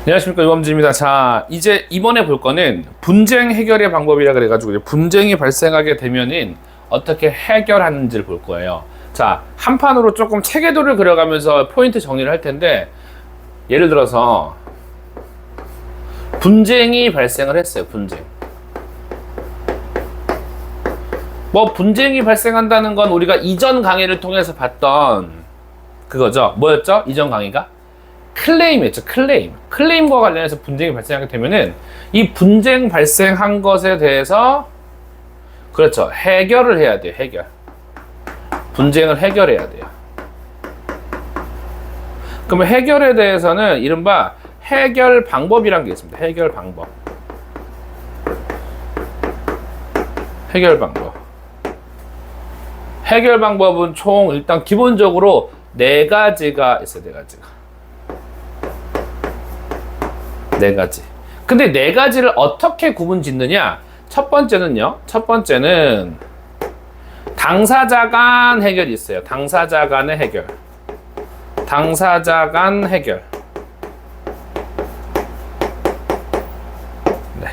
안녕하십니까, 유범주입니다. 자, 이제 이번에 볼 거는 분쟁 해결의 방법이라 그래가지고 이제 분쟁이 발생하게 되면은 어떻게 해결하는지를 볼 거예요. 자, 한 판으로 조금 체계도를 그려가면서 포인트 정리를 할 텐데, 예를 들어서 분쟁이 발생을 했어요. 분쟁. 뭐 분쟁이 발생한다는 건 우리가 이전 강의를 통해서 봤던 그거죠. 뭐였죠? 이전 강의가? 클레임이었죠. 클레임과 관련해서 분쟁이 발생하게 되면은 이 분쟁 발생한 것에 대해서 그렇죠. 해결을 해야 돼요. 해결. 분쟁을 해결해야 돼요. 그러면 해결에 대해서는 이른바 해결 방법이란 게 있습니다. 해결 방법. 해결 방법. 해결 방법은 총 일단 기본적으로 4가지가 있어요. 4가지가. 4가지. 근데 4가지를 어떻게 구분 짓느냐? 첫 번째는요. 첫 번째는 당사자 간 해결이 있어요. 당사자 간의 해결. 당사자 간 해결. 네.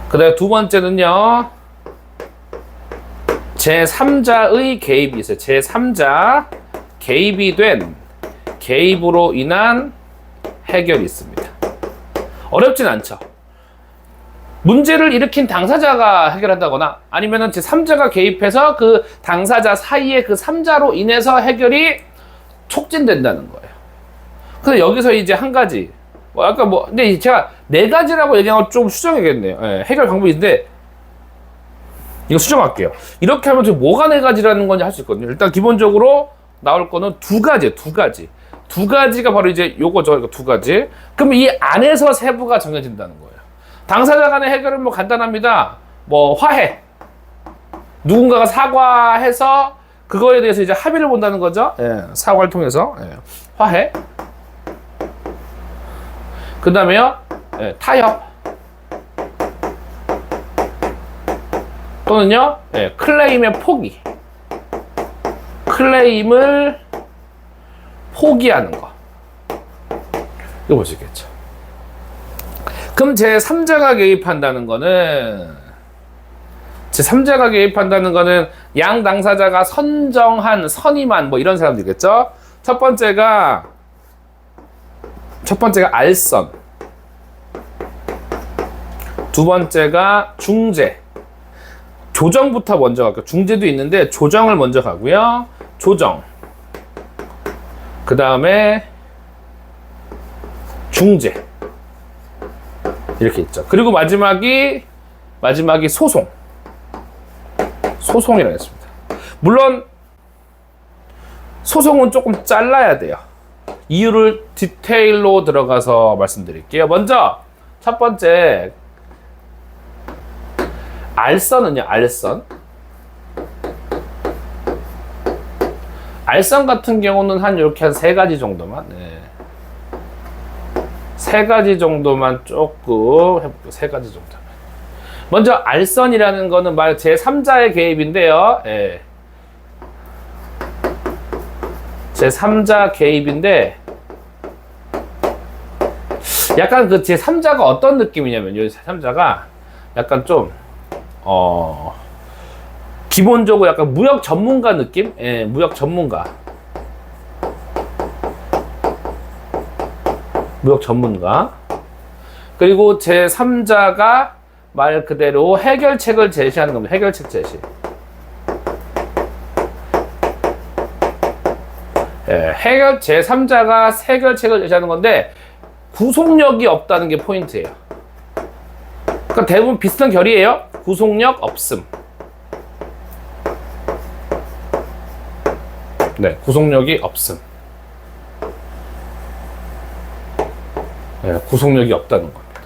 그 다음에 두 번째는요. 제3자의 개입이 있어요. 제3자 개입이 된 개입으로 인한 해결이 있습니다. 어렵진 않죠. 문제를 일으킨 당사자가 해결한다거나 아니면은 제3자가 개입해서 그 당사자 사이에 그 3자로 인해서 해결이 촉진된다는 거예요. 근데 여기서 이제 한 가지 아까 근데 제가 4가지라고 얘기한 건 좀 수정해야겠네요. 예, 해결 방법인데 이거 수정할게요. 이렇게 하면 지금 뭐가 4가지라는 건지 할 수 있거든요. 일단 기본적으로 나올 거는 2가지. 2가지가 바로 이제 요거죠. 이거 2가지. 그럼 이 안에서 세부가 정해진다는 거예요. 당사자 간의 해결은 뭐 간단합니다. 뭐 화해. 누군가가 사과해서 그거에 대해서 이제 합의를 본다는 거죠. 예, 사과를 통해서. 예, 화해. 그 다음에요. 예, 타협. 또는요. 예, 클레임의 포기. 클레임을 포기하는 거. 이거 보시겠죠. 그럼 제3자가 개입한다는 거는 양 당사자가 선임한 뭐 이런 사람들이겠죠. 첫 번째가 알선. 두 번째가 중재. 조정부터 먼저 갈게요. 중재도 있는데 조정을 먼저 가고요. 조정. 그 다음에 중재. 이렇게 있죠. 그리고 마지막이 소송. 소송이라고 했습니다. 물론 소송은 조금 잘라야 돼요. 이유를 디테일로 들어가서 말씀드릴게요. 먼저 첫 번째 알선은요. 알선 같은 경우는 이렇게 한 3가지 정도만. 네. 3가지 정도만 조금 해볼게요. 3가지 정도만. 먼저 알선이라는 거는 말 제3자의 개입인데요. 예. 제3자 개입인데 약간 그 제3자가 어떤 느낌이냐면요. 제3자가 약간 좀 기본적으로 약간 무역 전문가 느낌? 예, 무역 전문가. 그리고 제3자가 말 그대로 해결책을 제시하는 겁니다. 해결책 제시. 예, 제3자가 해결책을 제시하는 건데 구속력이 없다는 게 포인트예요. 그러니까 대부분 비슷한 결이에요. 구속력 없음. 네, 구속력이 없음. 네, 구속력이 없다는 겁니다.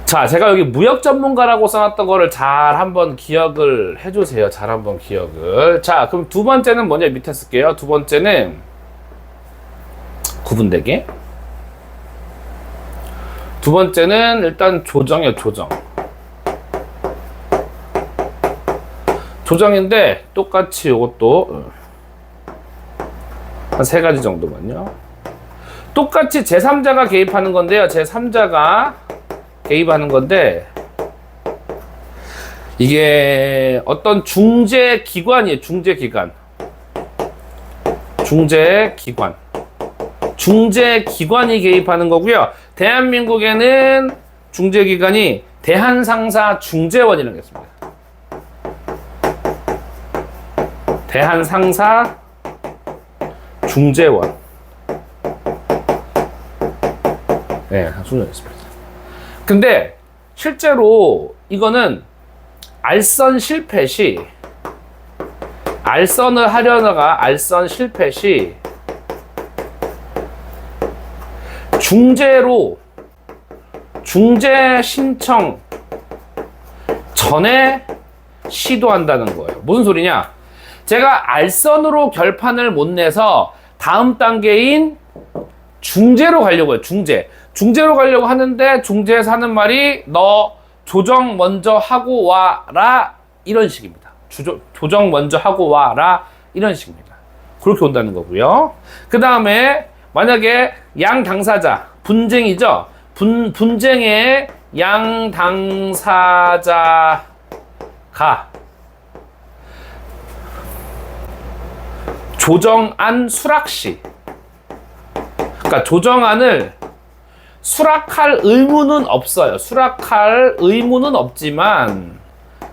자, 제가 여기 무역 전문가라고 써놨던 거를 잘 한번 기억을 해주세요. 잘 한번 기억을. 자, 그럼 두 번째는 뭐냐? 밑에 쓸게요. 두 번째는 구분되게. 두 번째는 일단 조정이에요. 조정인데 똑같이 이것도 한 3가지 정도만요. 똑같이 제3자가 개입하는 건데요. 제3자가 개입하는 건데 이게 어떤 중재기관이에요. 중재기관. 중재기관이 개입하는 거고요. 대한민국에는 중재기관이 대한상사중재원이라는 게 있습니다. 대한상사중재원. 네, 중재원이었습니다. 근데 실제로 이거는 알선 실패 시 알선을 하려다가 알선 실패 시 중재 신청 전에 시도한다는 거예요. 무슨 소리냐? 제가 알선으로 결판을 못 내서 다음 단계인 중재로 가려고 해요. 중재로 가려고 하는데 중재에서 하는 말이 너 조정 먼저 하고 와라 이런 식입니다. 조정 먼저 하고 와라 이런 식입니다. 그렇게 온다는 거고요. 그 다음에 만약에 양 당사자 분쟁이죠. 분쟁의 양 당사자가 조정안 수락시, 그러니까 조정안을 수락할 의무는 없어요. 수락할 의무는 없지만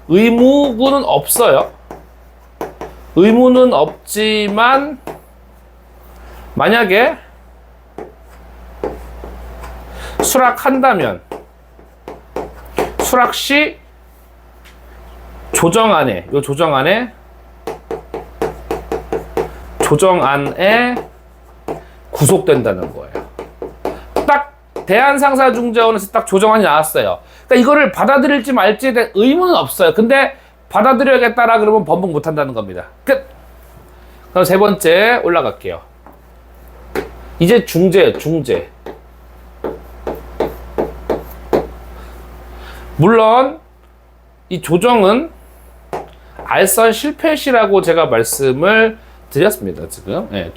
의무는 없어요. 의무는 없지만 만약에 수락한다면 수락 시 조정안에 구속된다는 거예요. 딱 대한상사중재원에서 딱 조정안이 나왔어요. 그러니까 이거를 받아들일지 말지에 대한 의무는 없어요. 근데 받아들여야겠다라 그러면 번복 못 한다는 겁니다. 끝. 그럼 세 번째 올라갈게요. 이제 중재. 물론 이 조정은 알선 실패 시라고 제가 말씀을 드렸습니다. 지금 네,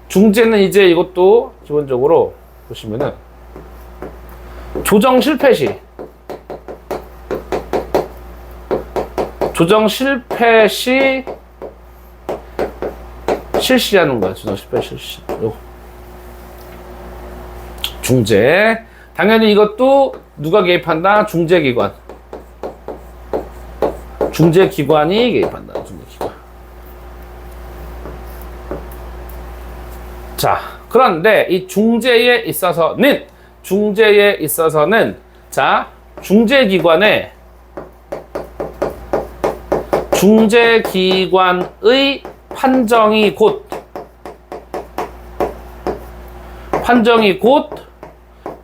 중재는 이제 이것도 기본적으로 보시면은 조정 실패 시 실시하는 거야. 조정 실패 실시. 중재. 당연히 이것도 누가 개입한다? 중재기관이 개입한다. 중재기관. 자, 그런데 이 중재에 있어서는 자, 중재기관의 판정이 곧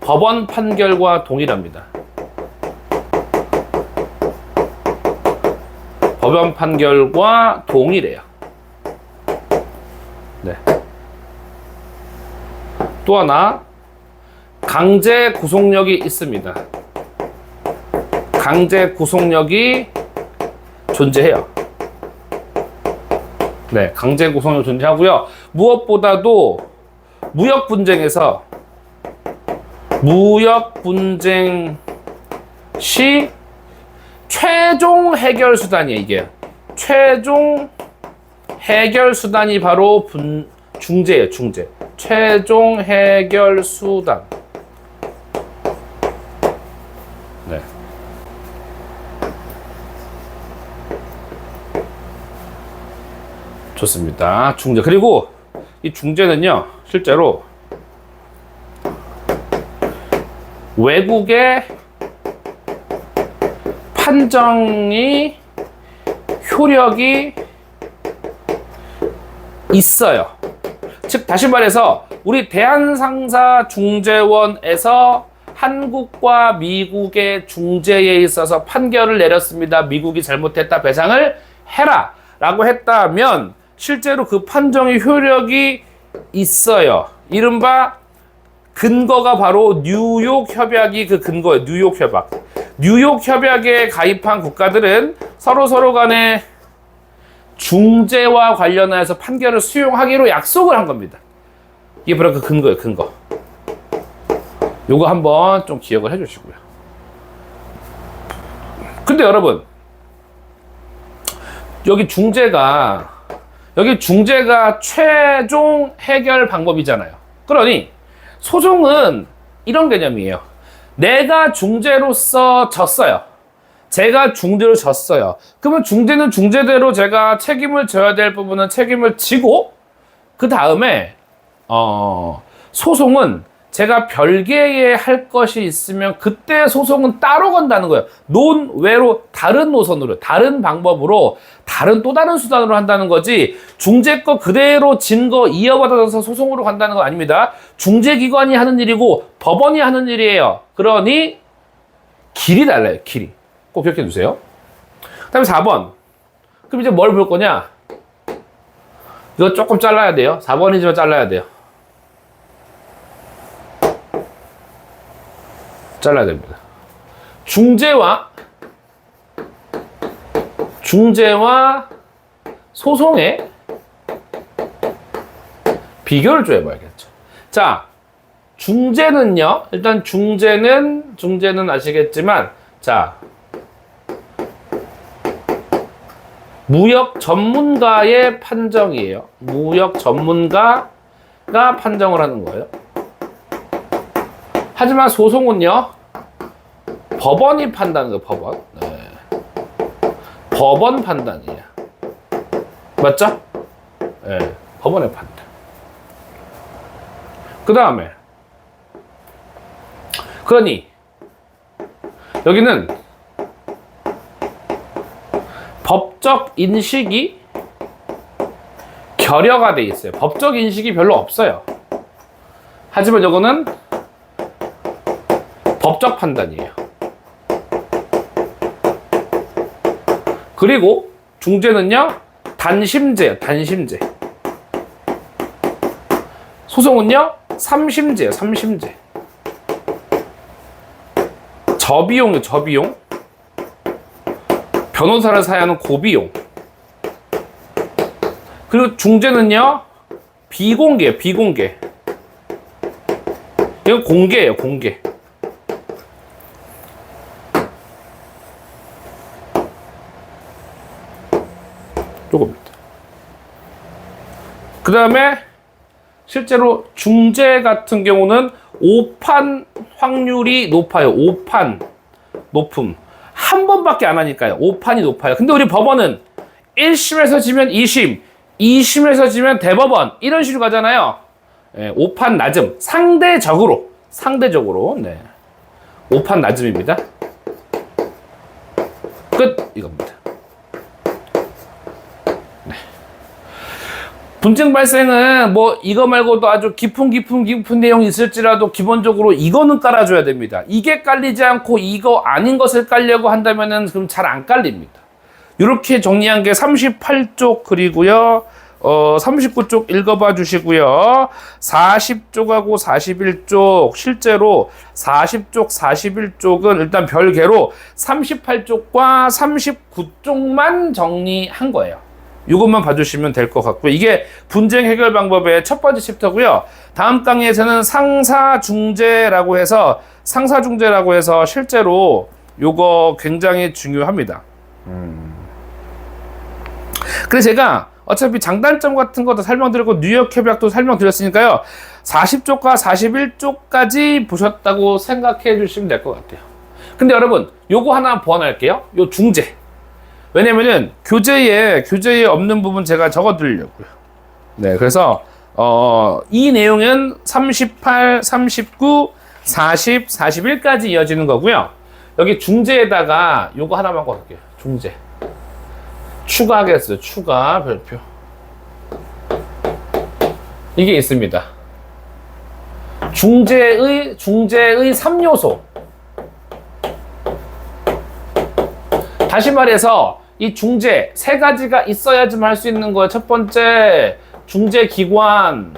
법원 판결과 동일합니다. 법원 판결과 동일해요. 네. 또 하나, 강제 구속력이 있습니다. 강제 구속력이 존재해요. 네, 강제 구속력 존재하고요. 무엇보다도 무역 분쟁 시 최종 해결 수단이에요. 이게 최종 해결 수단이 바로 중재예요. 중재. 최종 해결 수단. 네. 좋습니다. 중재. 그리고 이 중재는요, 실제로 외국의 판정이 효력이 있어요. 즉 다시 말해서 우리 대한상사중재원에서 한국과 미국의 중재에 있어서 판결을 내렸습니다. 미국이 잘못했다, 배상을 해라 라고 했다면 실제로 그 판정의 효력이 있어요. 이른바 근거가 바로 뉴욕 협약이 그 근거예요. 뉴욕 협약. 뉴욕 협약에 가입한 국가들은 서로 간에 중재와 관련해서 판결을 수용하기로 약속을 한 겁니다. 이게 바로 그 근거예요, 근거. 요거 한번 좀 기억을 해주시고요. 근데 여러분, 여기 중재가 최종 해결 방법이잖아요. 그러니 소송은 이런 개념이에요. 내가 중재로서 졌어요. 제가 중재로 졌어요. 그러면 중재는 중재대로 제가 책임을 져야 될 부분은 책임을 지고, 그 다음에 소송은 제가 별개의 할 것이 있으면 그때 소송은 따로 건다는 거예요. 논외로 다른 노선으로, 다른 방법으로, 또 다른 수단으로 한다는 거지, 중재 거 그대로 증거 이어받아서 소송으로 간다는 거 아닙니다. 중재기관이 하는 일이고 법원이 하는 일이에요. 그러니 길이 달라요, 길이. 꼭 기억해 두세요. 그 다음에 4번. 그럼 이제 뭘 볼 거냐? 이거 조금 잘라야 돼요. 4번이지만 잘라야 돼요. 잘라야 됩니다. 중재와 소송의 비교를 좀 해봐야겠죠. 자, 중재는요, 일단 중재는 아시겠지만, 자, 무역 전문가의 판정이에요. 무역 전문가가 판정을 하는 거예요. 하지만 소송은요, 법원이 판단하는 거예요, 법원. 네. 법원 판단이에요. 맞죠? 네, 법원의 판단. 그 다음에, 그러니, 여기는 법적 인식이 결여가 돼 있어요. 법적 인식이 별로 없어요. 하지만 이거는 법적 판단이에요. 그리고 중재는요, 단심제예요, 단심제. 소송은요, 삼심제예요, 삼심제. 저비용이에요, 저비용. 변호사를 사야하는 고비용. 그리고 중재는요, 비공개예요, 비공개. 이건 공개예요, 공개. 요겁니다. 그 다음에 실제로 중재 같은 경우는 오판 확률이 높아요. 오판 높음. 한 번밖에 안 하니까요. 오판이 높아요. 근데 우리 법원은 1심에서 지면 2심, 2심에서 지면 대법원, 이런 식으로 가잖아요. 네, 오판 낮음. 상대적으로. 네. 오판 낮음입니다. 끝. 이겁니다. 네. 분쟁 발생은 뭐 이거 말고도 아주 깊은 내용이 있을지라도 기본적으로 이거는 깔아줘야 됩니다. 이게 깔리지 않고 이거 아닌 것을 깔려고 한다면은 그럼 잘 안 깔립니다. 이렇게 정리한 게 38쪽 그리고요. 39쪽 읽어봐 주시고요. 40쪽하고 41쪽, 실제로 40쪽, 41쪽은 일단 별개로 38쪽과 39쪽만 정리한 거예요. 이것만 봐주시면 될 것 같고요. 이게 분쟁 해결 방법의 첫 번째 챕터고요. 다음 강의에서는 상사중재라고 해서 실제로 요거 굉장히 중요합니다. 그래서 제가 어차피 장단점 같은 것도 설명드렸고 뉴욕 협약도 설명드렸으니까요. 40쪽과 41쪽까지 보셨다고 생각해 주시면 될 것 같아요. 근데 여러분, 요거 하나 보완할게요. 요 중재. 왜냐면은 교재에 없는 부분 제가 적어드리려고요. 네, 그래서 이 내용은 38, 39, 40, 41까지 이어지는 거고요. 여기 중재에다가 요거 하나만 걸을게요. 중재. 추가하겠어요. 추가 별표. 이게 있습니다. 중재의 3요소. 다시 말해서 이 중재 세 가지가 있어야지만 할 수 있는 거예요. 첫 번째, 중재기관.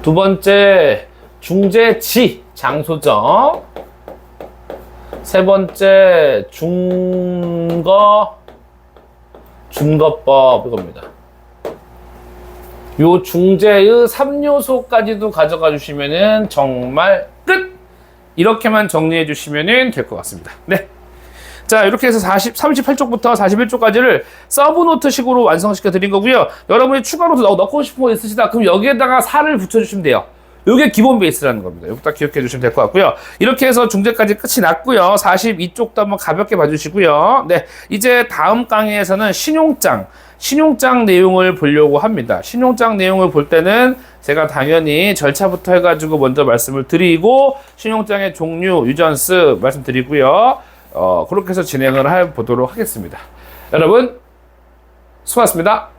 두 번째, 중재지, 장소죠. 세 번째, 준거법 이겁니다. 요 중재의 3요소까지도 가져가 주시면은 정말 끝! 이렇게만 정리해 주시면은 될 것 같습니다. 네. 자, 이렇게 해서 38쪽부터 41쪽까지를 서브노트 식으로 완성시켜 드린 거고요. 여러분이 추가로 넣고 싶은 거 있으시다. 그럼 여기에다가 4를 붙여주시면 돼요. 이게 기본 베이스라는 겁니다. 이거 딱 기억해 주시면 될 것 같고요. 이렇게 해서 중재까지 끝이 났고요. 42쪽도 한번 가볍게 봐주시고요. 네, 이제 다음 강의에서는 신용장 내용을 보려고 합니다. 신용장 내용을 볼 때는 제가 당연히 절차부터 해가지고 먼저 말씀을 드리고 신용장의 종류, 유전스 말씀드리고요. 그렇게 해서 진행을 해보도록 하겠습니다. 여러분 수고하셨습니다.